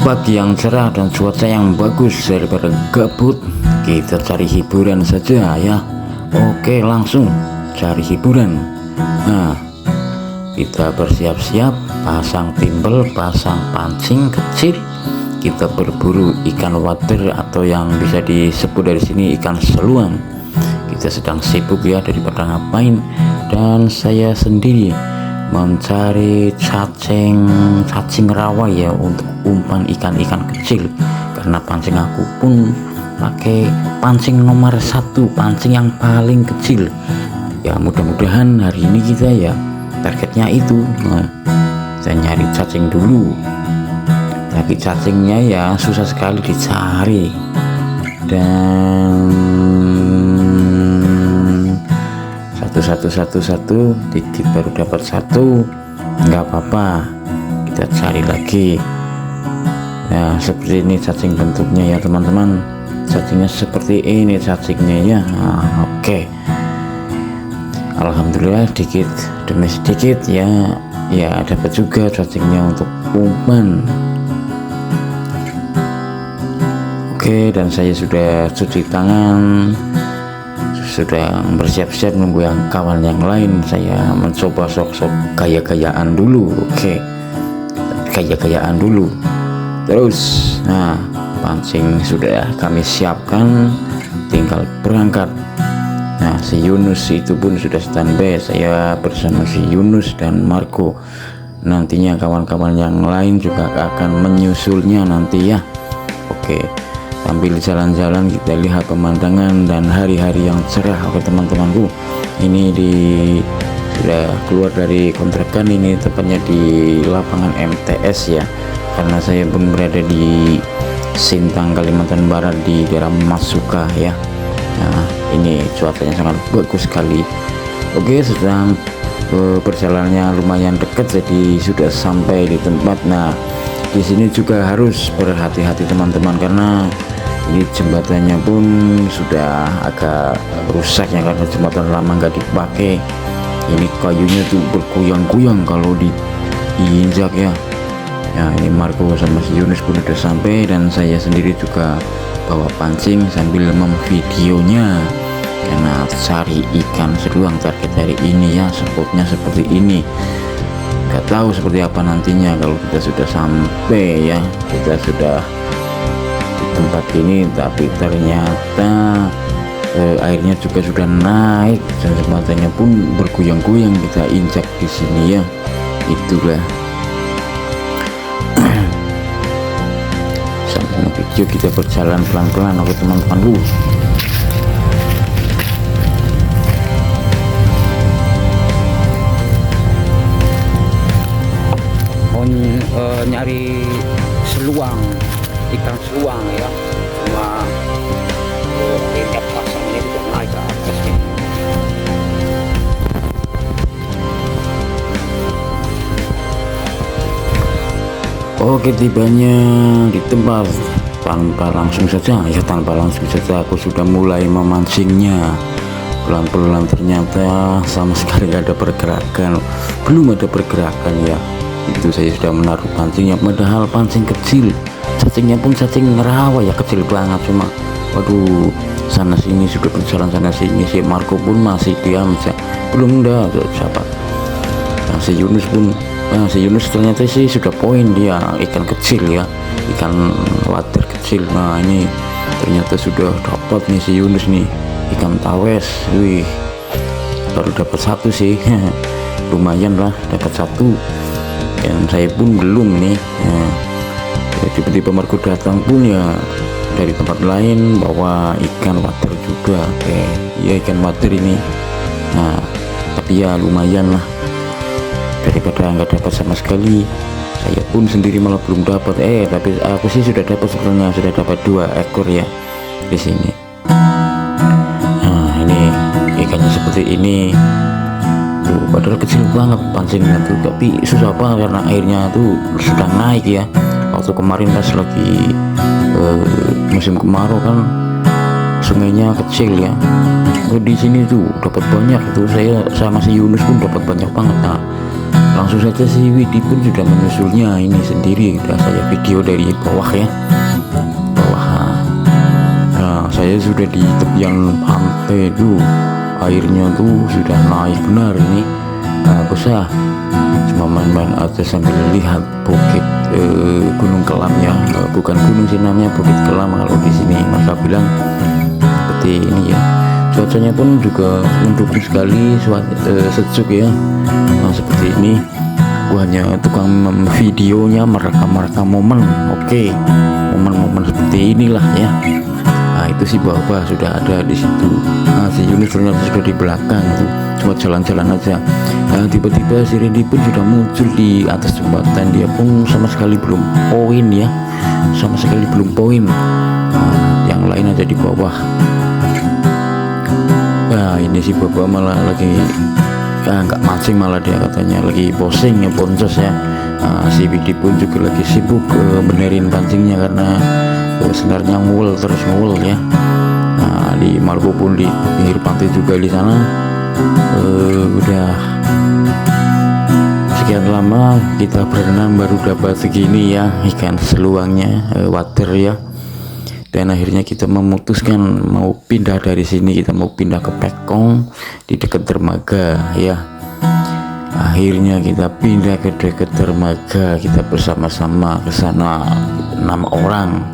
pagi yang cerah dan cuaca yang bagus. Daripada gabut, kita cari hiburan saja ya. Oke, langsung cari hiburan. Nah, kita bersiap-siap, pasang timbel, pasang pancing kecil. Kita berburu ikan wader atau yang bisa disebut dari sini ikan seluang. Kita sedang sibuk ya, daripada ngapain. Dan saya sendiri mencari cacing rawa ya untuk umpan ikan-ikan kecil, karena pancing aku pun pakai pancing nomor 1, pancing yang paling kecil ya. Mudah-mudahan hari ini kita ya targetnya itu. Nah, saya nyari cacing dulu, tapi cacingnya ya susah sekali dicari, dan satu dikit baru dapat satu. Nggak apa-apa, kita cari lagi. Nah, seperti ini cacing bentuknya ya teman-teman. Cacingnya seperti ini cacingnya ya. Nah, oke. Alhamdulillah sedikit demi sedikit ya dapat juga cacingnya untuk umpan. Oke, dan saya sudah cuci tangan, sudah bersiap-siap nunggu yang kawan yang lain. Saya mencoba sok-sok gaya-gayaan dulu. Oke, gaya-gayaan dulu. Terus, nah, pancing sudah kami siapkan, tinggal berangkat. Nah, si Yunus itu pun sudah standby. Saya bersama si Yunus dan Marco. Nantinya kawan-kawan yang lain juga akan menyusulnya nanti ya. Oke, sambil jalan-jalan kita lihat pemandangan dan hari-hari yang cerah. Oke teman-temanku, ini sudah keluar dari kontrakan, ini tepatnya di lapangan MTS ya, karena saya pun berada di Sintang, Kalimantan Barat, di daerah Masuka ya. Nah, ini cuacanya sangat bagus sekali. Oke, sedang perjalanannya lumayan dekat, jadi sudah sampai di tempat. Nah, di sini juga harus berhati-hati teman-teman, karena ini jembatannya pun sudah agak rusak ya, karena jembatan lama nggak dipakai. Ini kayunya tuh bergoyang-goyang kalau diinjak ya. Ya, ini Marco sama si Yunus pun udah sampai, dan saya sendiri juga bawa pancing sambil memvideonya, karena cari ikan seluang target hari ini ya. Spotnya seperti ini, nggak tahu seperti apa nantinya kalau kita sudah sampai ya. Kita sudah di tempat ini, tapi ternyata airnya juga sudah naik dan jembatannya pun bergoyang-goyang. Kita injak di sini ya, itulah. Sambil video kita berjalan pelan-pelan. Oke teman-teman, nyari seluang, ikan seluang ya. Cuma tiap pasang ini udah naik ke atas nih. Oke, tibanya di tempat tanpa langsung saja aku sudah mulai memancingnya pelan-pelan. Ternyata sama sekali nggak ada pergerakan, belum ada pergerakan ya. Itu saya sudah menaruh pancingnya, padahal pancing kecil, cacingnya pun cacing rawa ya, kecil banget. Cuma waduh, sana sini sudah berjalan sana sini. Si Marco pun masih diam saja, belum ada siapa. Nah, si Yunus pun si Yunus ternyata sih sudah poin, dia ikan kecil ya, ikan wader kecil. Nah, ini ternyata sudah dapat nih si Yunus nih, ikan tawes. Wih, baru dapat satu sih. Lumayan lah, dapat satu. Dan saya pun belum nih. Tiba-tiba Marco datang pun ya dari tempat lain bawa ikan wader juga. Oke, ya ikan wader ini. Nah, tapi ya lumayan lah, daripada nggak dapat sama sekali. Saya pun sendiri malah belum dapat. Tapi aku sih sudah dapat sebenarnya, sudah dapat 2 ekor ya di sini. Nah, ini ikannya seperti ini tuh, padahal kecil banget pancingnya tuh, tapi susah banget karena airnya tuh sudah naik ya. Waktu kemarin pas lagi musim kemarau kan sungainya kecil ya. Di sini tuh dapat banyak itu, saya sama si Yunus pun dapat banyak banget. Nah, langsung saja si Widi pun sudah menyusulnya ini sendiri. Sudah saya video dari bawah ya, bawah. Nah, saya sudah di tepian pantai tuh, airnya tuh sudah naik benar ini. Bisa cuma main-main aja sambil lihat bukit Gunung Kelam ya, bukan gunung sih namanya, Bukit Kelam kalau di sini mereka bilang seperti ini ya. Cuacanya pun juga mendukung sekali, sejuk ya. Nah, seperti ini aku hanya tukang videonya, merekam momen. Oke, momen-momen seperti inilah ya. Nah, itu si Bapak sudah ada di situ. Nah, si Yunus ternyata sudah di belakang tuh, cuma jalan-jalan aja. Nah, tiba-tiba si Randy pun sudah muncul di atas jembatan. Dia pun sama sekali belum poin ya, sama sekali belum poin. Nah, yang lain aja di bawah. Nah, ini si Bapak malah lagi nggak mancing, malah dia katanya lagi posing ya, boncos ya. Nah, si Widi pun juga lagi sibuk benerin pancingnya karena senarnya ngul terus ngul ya. Nah, di Maluku pun di pinggir pantai juga di sana udah sekian lama kita berenang baru dapat segini ya, ikan seluangnya water ya. Dan akhirnya kita memutuskan mau pindah dari sini, kita mau pindah ke Pekong di dekat dermaga ya. Akhirnya kita pindah ke dekat dermaga, kita bersama-sama ke sana 6 orang.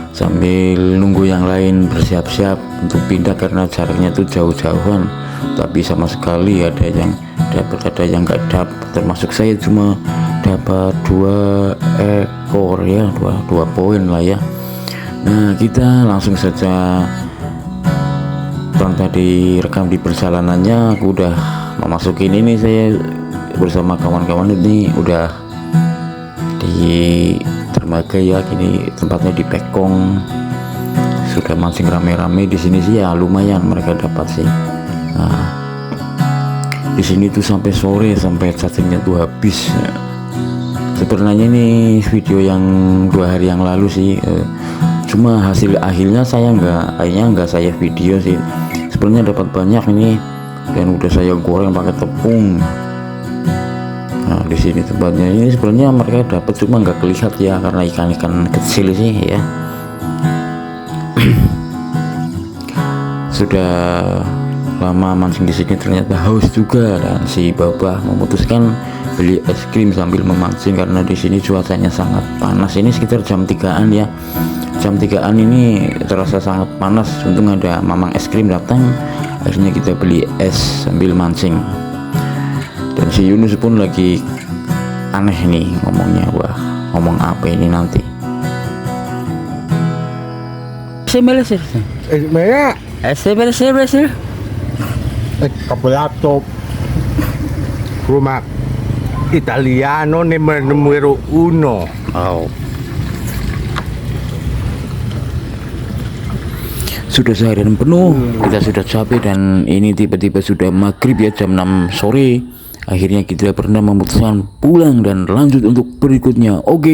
Sambil nunggu yang lain bersiap-siap untuk pindah karena jaraknya tuh jauh-jauhan. Tapi sama sekali ada yang dapat, ada yang nggak dapat. Termasuk saya cuma dapat 2 ekor ya, 2 poin lah ya. Nah, kita langsung saja tanpa direkam di perjalanannya. Aku udah memasuki ini, saya bersama kawan-kawan ini udah di dermaga ya. Kini tempatnya di Pekong, sudah mancing rame-rame di sini sih ya, lumayan mereka dapat sih. Nah, di sini tuh sampai sore, sampai cacingnya tuh habis. Sebenarnya ini video yang 2 hari yang lalu sih, cuma hasil akhirnya saya nggak saya video sih. Sebenarnya dapat banyak ini dan udah saya goreng pakai tepung. Nah, di sini tempatnya ini sebenarnya mereka dapat, cuma nggak kelihatan ya karena ikan-ikan kecil sih ya. Sudah lama mancing di sini ternyata haus juga, dan si Bapak memutuskan beli es krim sambil memancing karena di sini cuacanya sangat panas. Ini sekitar jam 3-an ya, jam 3-an ini terasa sangat panas. Untung ada mamang es krim datang, akhirnya kita beli es sambil mancing. Dan si Yunus pun lagi aneh nih ngomongnya. Wah, ngomong apa ini nanti? Cappelato rumah Italiano numero 1. Oh. Sudah seharian penuh, kita sudah capek, dan ini tiba-tiba sudah maghrib ya, jam 6 sore. Akhirnya kita pernah memutuskan pulang dan lanjut untuk berikutnya. Oke.